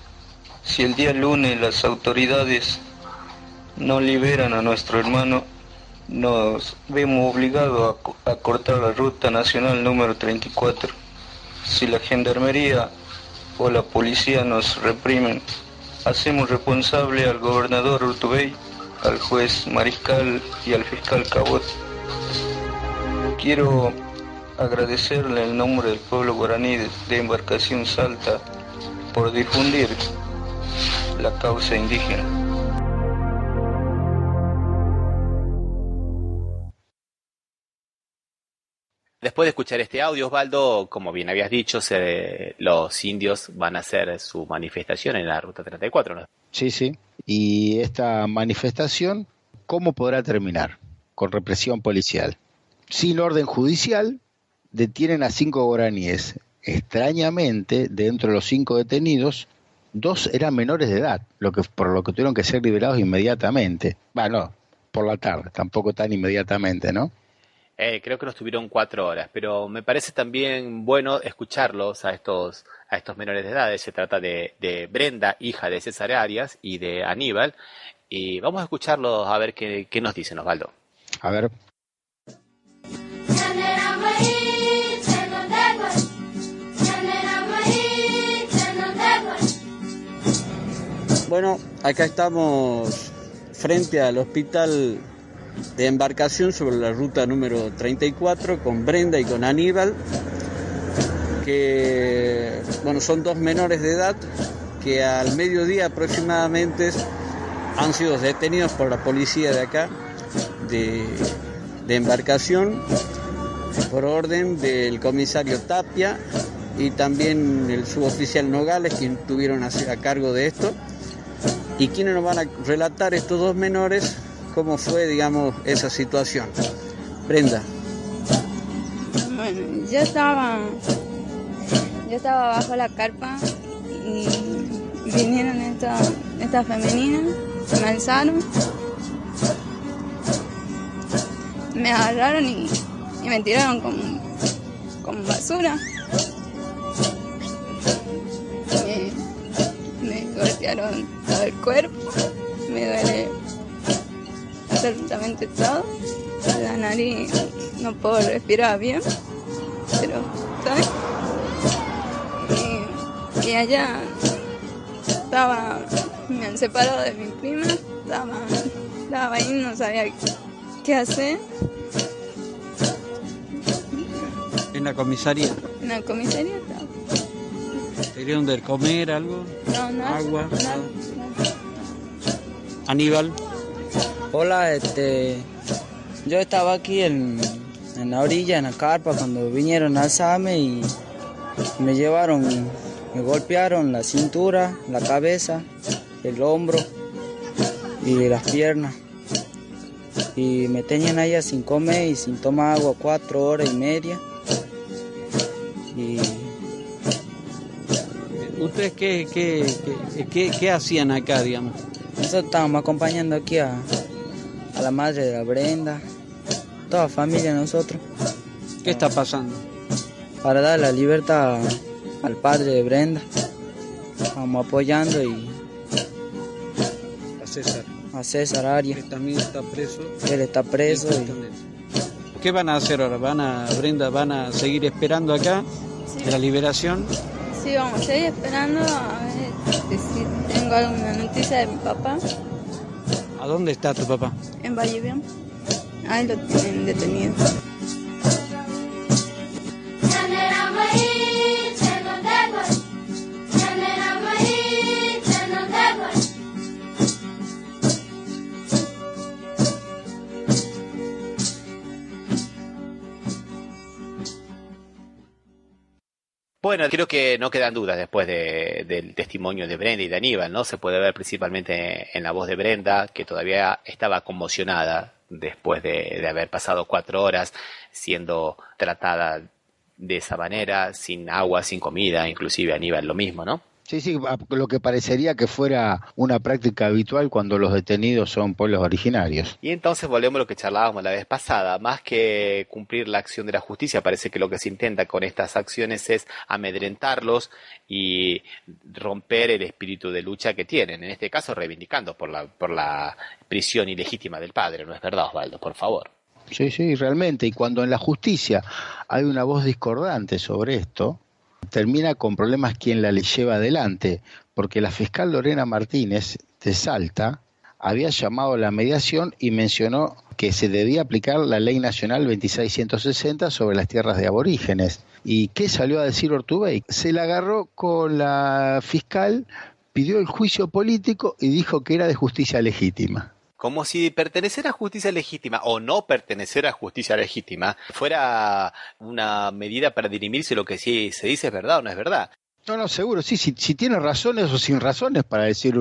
Si el día lunes las autoridades no liberan a nuestro hermano, nos vemos obligados a cortar la ruta nacional número 34. Si la gendarmería o la policía nos reprimen, hacemos responsable al gobernador Urtubey, al juez Mariscal y al fiscal Cabot. Quiero agradecerle en nombre del pueblo guaraní de Embarcación Salta por difundir la causa indígena. Después de escuchar este audio, Osvaldo, como bien habías dicho, los indios van a hacer su manifestación en la Ruta 34, ¿no? Sí, sí. Y esta manifestación, ¿cómo podrá terminar? Con represión policial. Sin orden judicial, detienen a 5 guaraníes. Extrañamente, dentro de los 5 detenidos, 2 eran menores de edad, por lo que tuvieron que ser liberados inmediatamente. Bueno, por la tarde, tampoco tan inmediatamente, ¿no? Creo que nos tuvieron 4 horas, pero me parece también bueno escucharlos a estos menores de edad. Se trata de Brenda, hija de César Arias, y de Aníbal, y vamos a escucharlos a ver qué nos dicen, Osvaldo. A ver. Bueno, acá estamos frente al hospital de Embarcación sobre la ruta número 34 con Brenda y con Aníbal, que bueno, son 2 menores de edad que al mediodía aproximadamente han sido detenidos por la policía de acá de Embarcación por orden del comisario Tapia y también el suboficial Nogales, quienes tuvieron a cargo de esto, y quienes nos van a relatar estos 2 menores cómo fue, digamos, esa situación. Brenda. Bueno, yo estaba bajo la carpa y vinieron estas femeninas, me alzaron, me agarraron y me tiraron como basura. Me golpearon todo el cuerpo, me duele absolutamente todo, la nariz no puedo respirar bien, pero ¿sabes? Y allá me han separado de mi prima, estaba ahí, no sabía qué hacer. ¿En la comisaría? En la comisaría estaba. ¿Te dieron de comer algo? No, nada. ¿Agua? Nada. Aníbal. Hola, Yo estaba aquí en la orilla, en la carpa, cuando vinieron a alzarme y me llevaron, me golpearon la cintura, la cabeza, el hombro y las piernas. Y me tenían allá sin comer y sin tomar agua 4 horas y media. Y ¿ustedes qué hacían acá, digamos? nosotros estábamos acompañando aquí a la madre de la Brenda, toda familia de nosotros. ¿Qué está pasando? Para dar la libertad al padre de Brenda. Estamos apoyando y a César Arias. Que también está preso. Él está preso. ¿Qué van a hacer ahora? Brenda, ¿van a seguir esperando acá de la liberación? Sí, vamos a seguir esperando a ver si tengo alguna noticia de mi papá. ¿A dónde está tu papá? En Vallevián. Ahí lo tienen detenido. Bueno, creo que no quedan dudas después del testimonio de Brenda y de Aníbal, ¿no? Se puede ver principalmente en la voz de Brenda, que todavía estaba conmocionada después de haber pasado 4 horas siendo tratada de esa manera, sin agua, sin comida, inclusive Aníbal lo mismo, ¿no? Sí, lo que parecería que fuera una práctica habitual cuando los detenidos son pueblos originarios. Y entonces volvemos a lo que charlábamos la vez pasada, más que cumplir la acción de la justicia, parece que lo que se intenta con estas acciones es amedrentarlos y romper el espíritu de lucha que tienen, en este caso reivindicando por la prisión ilegítima del padre, ¿no es verdad, Osvaldo? Por favor. Sí, realmente, y cuando en la justicia hay una voz discordante sobre esto, termina con problemas quien la lleva adelante, porque la fiscal Lorena Martínez de Salta había llamado a la mediación y mencionó que se debía aplicar la Ley Nacional 2660 sobre las tierras de aborígenes. ¿Y qué salió a decir Ortubey? Se la agarró con la fiscal, pidió el juicio político y dijo que era de justicia legítima. Como si pertenecer a justicia legítima o no pertenecer a justicia legítima fuera una medida para dirimir si lo que sí se dice es verdad o no es verdad. No, seguro, sí, si tiene razones o sin razones para decir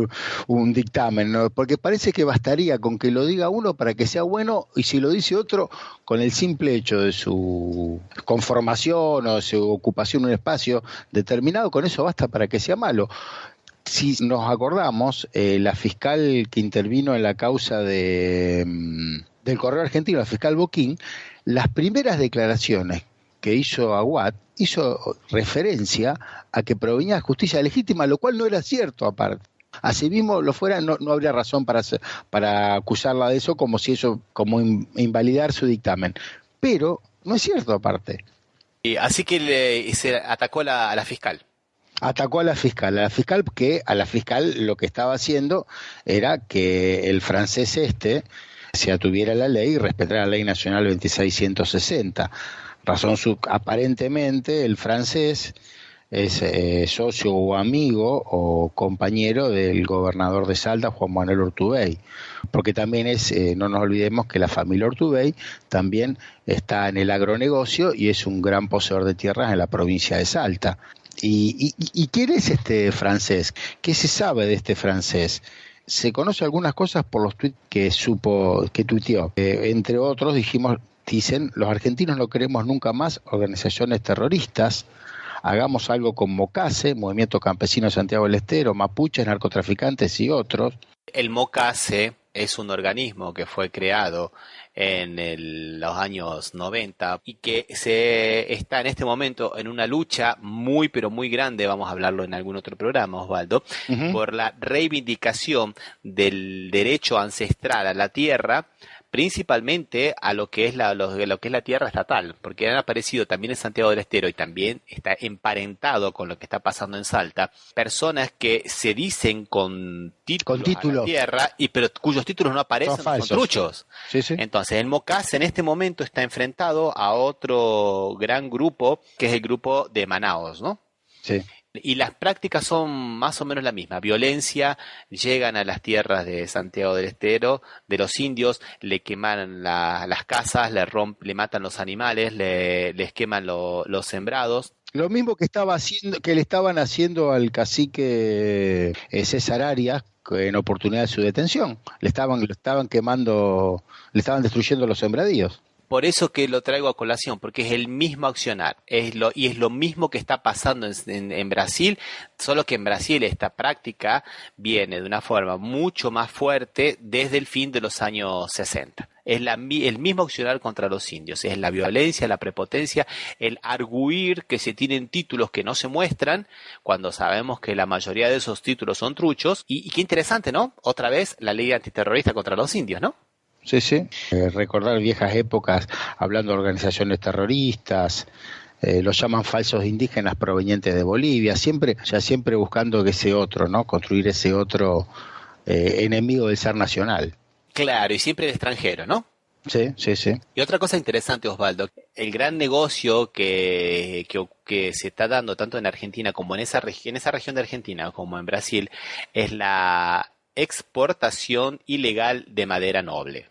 un dictamen, ¿no? Porque parece que bastaría con que lo diga uno para que sea bueno, y si lo dice otro, con el simple hecho de su conformación o de su ocupación en un espacio determinado, con eso basta para que sea malo. Si nos acordamos, la fiscal que intervino en la causa del Correo Argentino, la fiscal Boquín, las primeras declaraciones que hizo Aguad hizo referencia a que provenía de justicia legítima, lo cual no era cierto aparte. Así mismo lo fuera, no habría razón para acusarla de eso, como invalidar su dictamen. Pero no es cierto aparte. Y así que se atacó a la fiscal. Atacó a la fiscal lo que estaba haciendo era que el francés se atuviera a la ley y respetara la Ley Nacional 2660. Aparentemente el francés es socio o amigo o compañero del gobernador de Salta, Juan Manuel Ortubey, porque también no nos olvidemos que la familia Ortubey también está en el agronegocio y es un gran poseedor de tierras en la provincia de Salta. ¿Y quién es este francés? ¿Qué se sabe de este francés? Se conoce algunas cosas por los tweets que tuiteó. Entre otros, dicen, los argentinos no queremos nunca más organizaciones terroristas, hagamos algo con MOCASE, Movimiento Campesino de Santiago del Estero, mapuches, narcotraficantes y otros. El MOCASE es un organismo que fue creado en los años 90 y que está en este momento en una lucha muy pero muy grande, vamos a hablarlo en algún otro programa, Osvaldo, por la reivindicación del derecho ancestral a la tierra, principalmente a lo que es la tierra estatal, porque han aparecido también en Santiago del Estero y también está emparentado con lo que está pasando en Salta, personas que se dicen con títulos a la tierra, pero cuyos títulos no aparecen, son truchos. Sí. Entonces el MOCASE en este momento está enfrentado a otro gran grupo, que es el grupo de Manaos, ¿no? Sí. Y las prácticas son más o menos la misma. Violencia, llegan a las tierras de Santiago del Estero, de los indios, le queman las casas, le matan los animales, les queman los sembrados. Lo mismo que le estaban haciendo al cacique César Arias en oportunidad de su detención. Lo estaban quemando, le estaban destruyendo los sembradíos. Por eso que lo traigo a colación, porque es el mismo accionar, y es lo mismo que está pasando en Brasil, solo que en Brasil esta práctica viene de una forma mucho más fuerte desde el fin de los años 60. Es el mismo accionar contra los indios, es la violencia, la prepotencia, el arguir que se tienen títulos que no se muestran, cuando sabemos que la mayoría de esos títulos son truchos, y qué interesante, ¿no? Otra vez la ley antiterrorista contra los indios, ¿no? Sí, sí. Recordar viejas épocas hablando de organizaciones terroristas, los llaman falsos indígenas provenientes de Bolivia, siempre buscando que ese otro, ¿no? Construir ese otro enemigo del ser nacional. Claro, y siempre de extranjero, ¿no? Sí, sí, sí. Y otra cosa interesante, Osvaldo, el gran negocio que se está dando tanto en Argentina como en esa región de Argentina como en Brasil es la exportación ilegal de madera noble.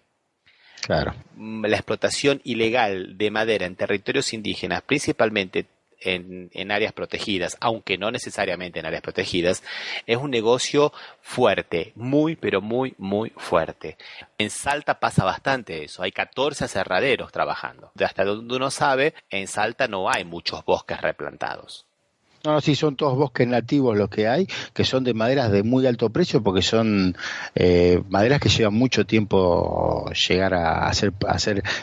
Claro. La explotación ilegal de madera en territorios indígenas, principalmente en áreas protegidas, aunque no necesariamente en áreas protegidas, es un negocio fuerte, muy, pero muy, muy fuerte. En Salta pasa bastante eso, hay 14 aserraderos trabajando. Hasta donde uno sabe, en Salta no hay muchos bosques replantados. No, sí, son todos bosques nativos los que hay, que son de maderas de muy alto precio, porque son maderas que llevan mucho tiempo llegar a hacer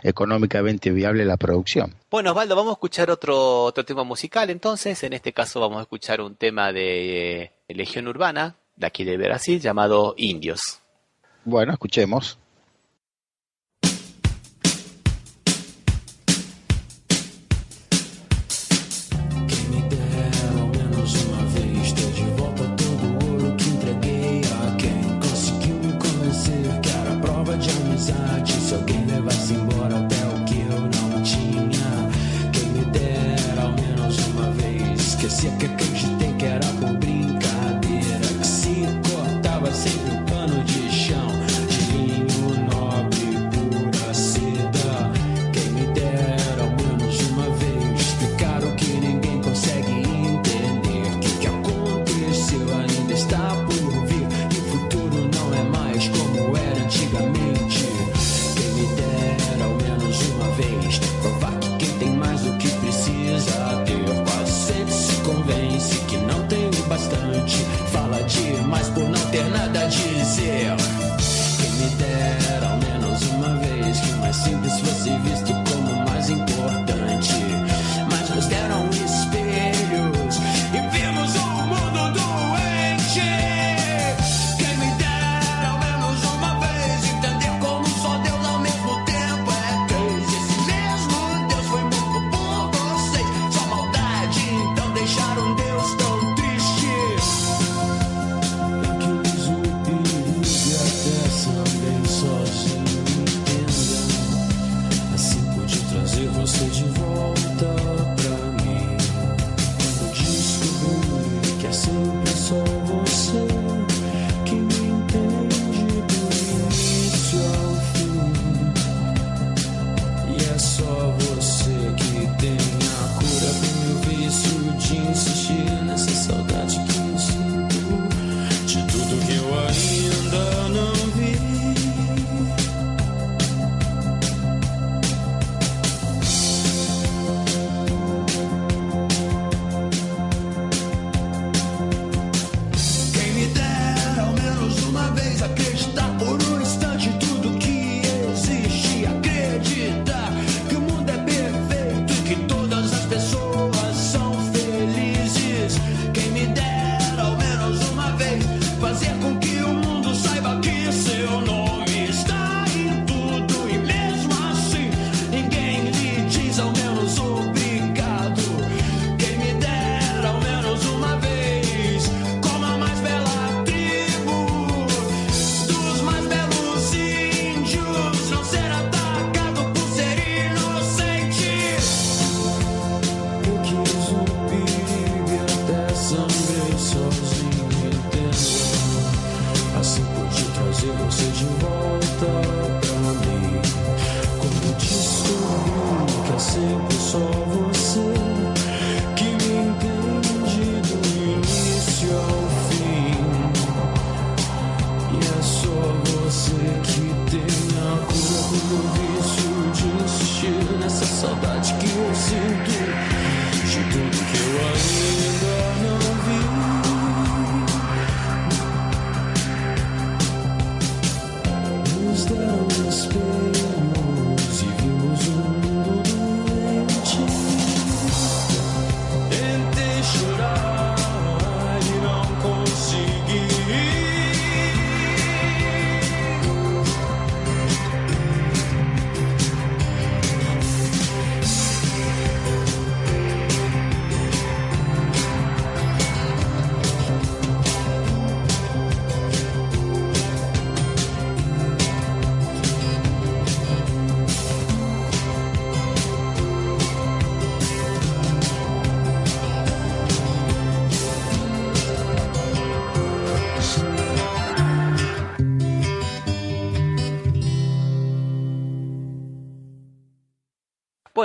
económicamente viable la producción. Bueno, Osvaldo, vamos a escuchar otro tema musical entonces. En este caso vamos a escuchar un tema de Legión Urbana, de aquí de Brasil, llamado Indios. Bueno, escuchemos. Se alguém levasse embora até o que eu não tinha, quem me dera ao menos uma vez. Esquecia que acreditei que era por brincadeira, que se cortava sempre o pano de chão de linho nobre, pura seda. Quem me dera ao menos uma vez explicar o que ninguém consegue entender. Que aconteceu ainda está por vir, e o futuro não é mais como era antigamente. Uma vez, provar que quem tem mais do que precisa ter quase sempre se convém.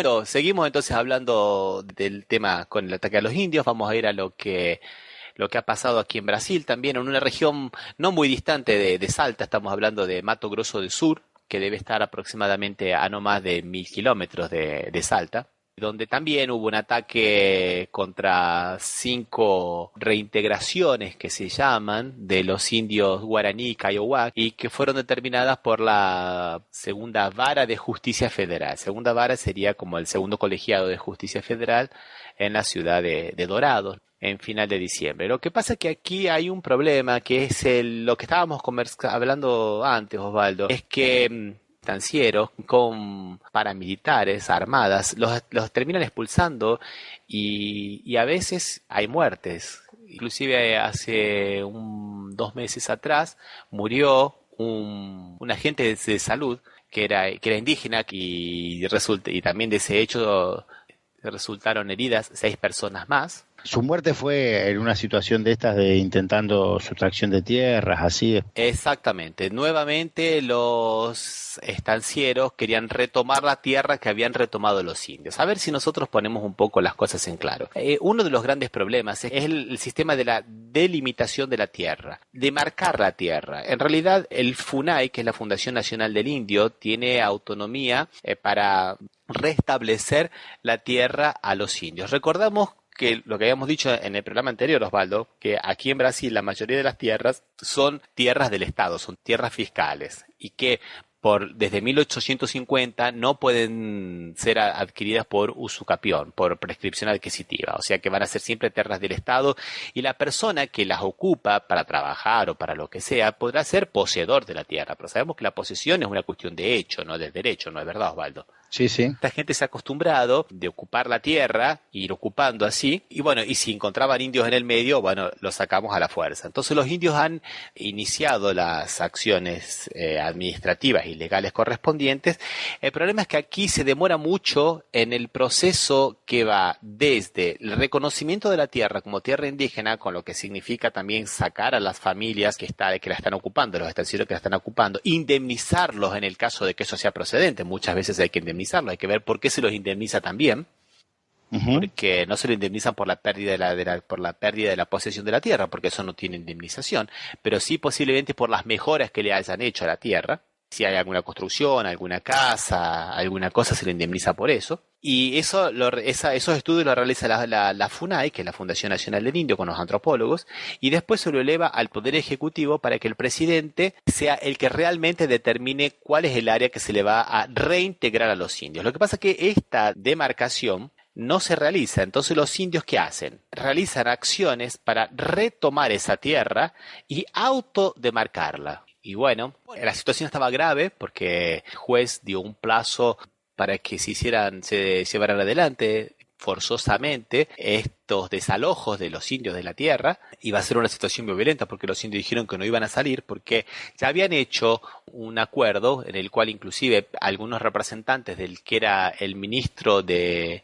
Bueno, seguimos entonces hablando del tema con el ataque a los indios. Vamos a ir a lo que ha pasado aquí en Brasil, también en una región no muy distante de Salta. Estamos hablando de Mato Grosso del Sur, que debe estar aproximadamente a no más de 1000 kilómetros de Salta, donde también hubo un ataque contra 5 reintegraciones que se llaman de los indios guaraní y Kaiowak, y que fueron determinadas por la Segunda Vara de Justicia Federal. Segunda Vara sería como el segundo colegiado de Justicia Federal en la ciudad de Dorados, en final de diciembre. Lo que pasa es que aquí hay un problema, que es lo que estábamos hablando antes, Osvaldo, es que estancieros con paramilitares armadas los terminan expulsando y a veces hay muertes. Inclusive hace 2 meses atrás murió un agente de salud que era indígena y también de ese hecho resultaron heridas 6 personas más. Su muerte fue en una situación de estas de intentando sustracción de tierras, así. Exactamente. Nuevamente los estancieros querían retomar la tierra que habían retomado los indios. A ver si nosotros ponemos un poco las cosas en claro. Uno de los grandes problemas es el sistema de la delimitación de la tierra, de marcar la tierra. En realidad el FUNAI, que es la Fundación Nacional del Indio, tiene autonomía para restablecer la tierra a los indios. Recordamos que lo que habíamos dicho en el programa anterior, Osvaldo, que aquí en Brasil la mayoría de las tierras son tierras del Estado, son tierras fiscales, y que desde 1850 no pueden ser adquiridas por usucapión, por prescripción adquisitiva, o sea que van a ser siempre tierras del Estado, y la persona que las ocupa para trabajar o para lo que sea podrá ser poseedor de la tierra, pero sabemos que la posesión es una cuestión de hecho, no de derecho, ¿no es verdad, Osvaldo? Sí, sí. Esta gente se ha acostumbrado de ocupar la tierra, ir ocupando así, y bueno, y si encontraban indios en el medio, bueno, los sacamos a la fuerza. Entonces los indios han iniciado las acciones administrativas y legales correspondientes. El problema es que aquí se demora mucho en el proceso que va desde el reconocimiento de la tierra como tierra indígena, con lo que significa también sacar a las familias que la están ocupando, los estancieros que la están ocupando, indemnizarlos en el caso de que eso sea procedente. Muchas veces hay que indemnizarlos, hay que ver por qué se los indemniza también. Porque no se lo indemnizan por la pérdida por la pérdida de la posesión de la tierra, porque eso no tiene indemnización, pero sí posiblemente por las mejoras que le hayan hecho a la tierra. Si hay alguna construcción, alguna casa, alguna cosa, se le indemniza por eso. Y esos estudios los realiza la FUNAI, que es la Fundación Nacional del Indio, con los antropólogos, y después se lo eleva al Poder Ejecutivo para que el presidente sea el que realmente determine cuál es el área que se le va a reintegrar a los indios. Lo que pasa es que esta demarcación no se realiza. Entonces los indios, ¿qué hacen? Realizan acciones para retomar esa tierra y autodemarcarla. Y bueno, la situación estaba grave porque el juez dio un plazo para que se llevaran adelante forzosamente estos desalojos de los indios de la tierra. Iba a ser una situación muy violenta porque los indios dijeron que no iban a salir porque ya habían hecho un acuerdo en el cual inclusive algunos representantes del que era el ministro de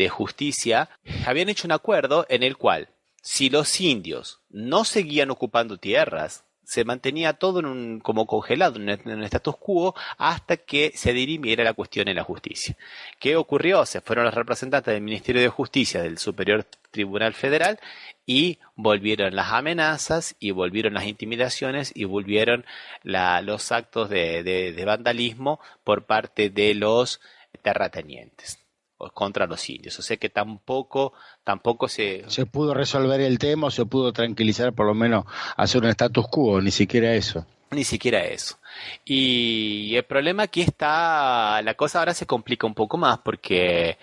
Justicia habían hecho un acuerdo en el cual si los indios no seguían ocupando tierras, se mantenía todo como congelado en un status quo hasta que se dirimiera la cuestión en la justicia. ¿Qué ocurrió? Se fueron los representantes del Ministerio de Justicia del Superior Tribunal Federal y volvieron las amenazas y volvieron las intimidaciones y volvieron los actos de vandalismo por parte de los terratenientes contra los indios. O sea que tampoco se pudo resolver el tema, o se pudo tranquilizar, por lo menos hacer un status quo, ni siquiera eso. Ni siquiera eso. Y el problema aquí está, la cosa ahora se complica un poco más porque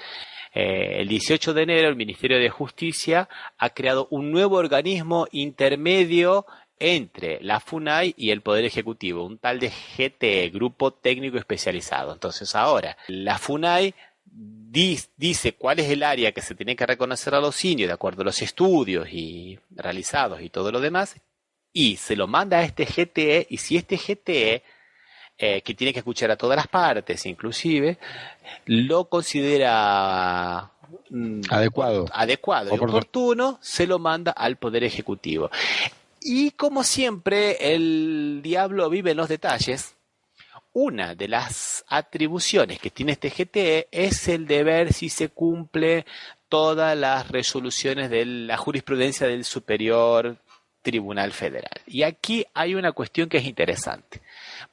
el 18 de enero el Ministerio de Justicia ha creado un nuevo organismo intermedio entre la FUNAI y el Poder Ejecutivo, un tal de GTE, Grupo Técnico Especializado. Entonces ahora la FUNAI dice cuál es el área que se tiene que reconocer a los indios de acuerdo a los estudios y realizados y todo lo demás, y se lo manda a este GTE, y si este GTE, que tiene que escuchar a todas las partes inclusive, lo considera adecuado y oportuno, se lo manda al Poder Ejecutivo. Y como siempre, el diablo vive en los detalles. una de las atribuciones que tiene este GTE es el de ver si se cumple todas las resoluciones de la jurisprudencia del Superior Tribunal Federal. Y aquí hay una cuestión que es interesante,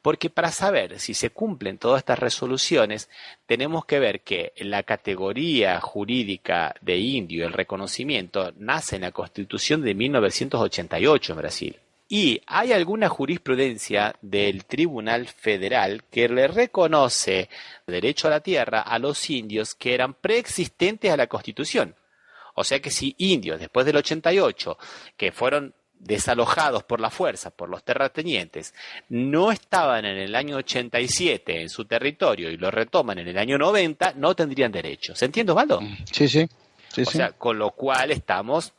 porque para saber si se cumplen todas estas resoluciones, tenemos que ver que la categoría jurídica de indio, el reconocimiento, nace en la Constitución de 1988 en Brasil. Y hay alguna jurisprudencia del Tribunal Federal que le reconoce derecho a la tierra a los indios que eran preexistentes a la Constitución. O sea que si indios, después del 88, que fueron desalojados por la fuerza, por los terratenientes, no estaban en el año 87 en su territorio y lo retoman en el año 90, no tendrían derecho. ¿Se entiende, Osvaldo? Sí. O sea, con lo cual estamos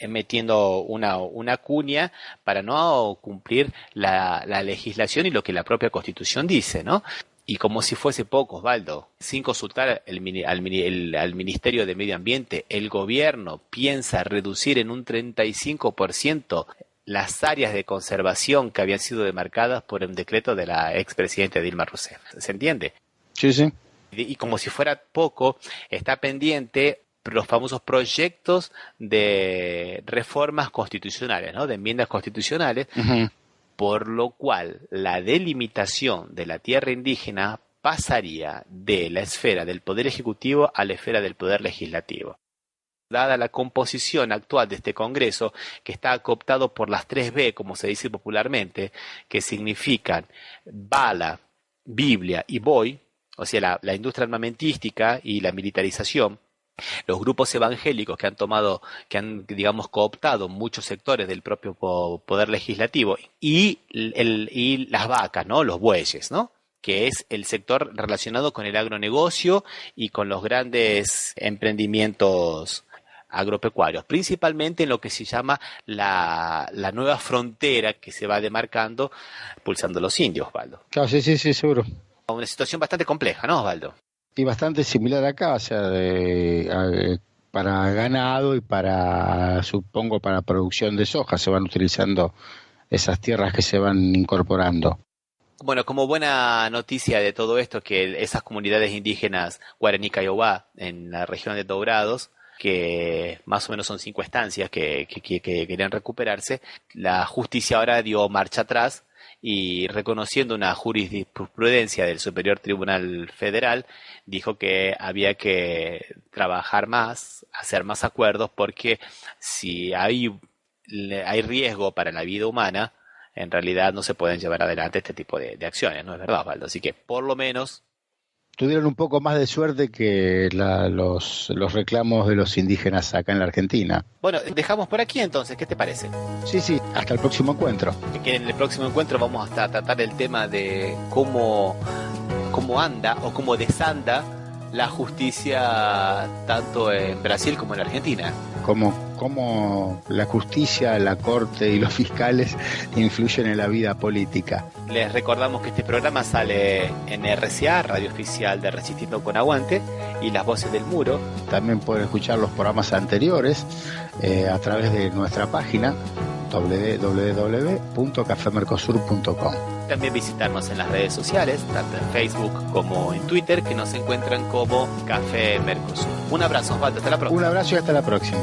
metiendo una cuña para no cumplir la legislación y lo que la propia Constitución dice, ¿no? Y como si fuese poco, Osvaldo, sin consultar al Ministerio de Medio Ambiente, el gobierno piensa reducir en un 35% las áreas de conservación que habían sido demarcadas por un decreto de la expresidenta Dilma Rousseff. ¿Se entiende? Sí. Y como si fuera poco, está pendiente los famosos proyectos de reformas constitucionales, ¿no? De enmiendas constitucionales, por lo cual la delimitación de la tierra indígena pasaría de la esfera del Poder Ejecutivo a la esfera del Poder Legislativo. Dada la composición actual de este Congreso, que está cooptado por las 3B, como se dice popularmente, que significan bala, Biblia y boy, o sea, la industria armamentística y la militarización, los grupos evangélicos que han digamos cooptado muchos sectores del propio poder legislativo y las vacas, ¿no? Los bueyes, ¿no? Que es el sector relacionado con el agronegocio y con los grandes emprendimientos agropecuarios, principalmente en lo que se llama la nueva frontera que se va demarcando, pulsando los indios, Osvaldo. Claro, sí, seguro. Una situación bastante compleja, ¿no, Osvaldo? Y bastante similar acá, o sea, para ganado y supongo, para producción de soja se van utilizando esas tierras que se van incorporando. Bueno, como buena noticia de todo esto, que esas comunidades indígenas Guaraní Kaiowá en la región de Dourados, que más o menos son 5 estancias que querían recuperarse, la justicia ahora dio marcha atrás y reconociendo una jurisprudencia del Superior Tribunal Federal, dijo que había que trabajar más, hacer más acuerdos, porque si hay riesgo para la vida humana, en realidad no se pueden llevar adelante este tipo de acciones, ¿no es verdad, Osvaldo? Así que por lo menos tuvieron un poco más de suerte que los reclamos de los indígenas acá en la Argentina. Bueno, dejamos por aquí entonces, ¿qué te parece? Sí, hasta el próximo encuentro. Que en el próximo encuentro vamos a tratar el tema de cómo anda o cómo desanda la justicia tanto en Brasil como en Argentina. Cómo la justicia, la corte y los fiscales influyen en la vida política. Les recordamos que este programa sale en RCA, Radio Oficial de Resistiendo con Aguante, y Las Voces del Muro. También pueden escuchar los programas anteriores a través de nuestra página www.cafemercosur.com. También visitarnos en las redes sociales, tanto en Facebook como en Twitter, que nos encuentran como Café Mercosur. Un abrazo, Osvaldo, hasta la próxima. Un abrazo y hasta la próxima.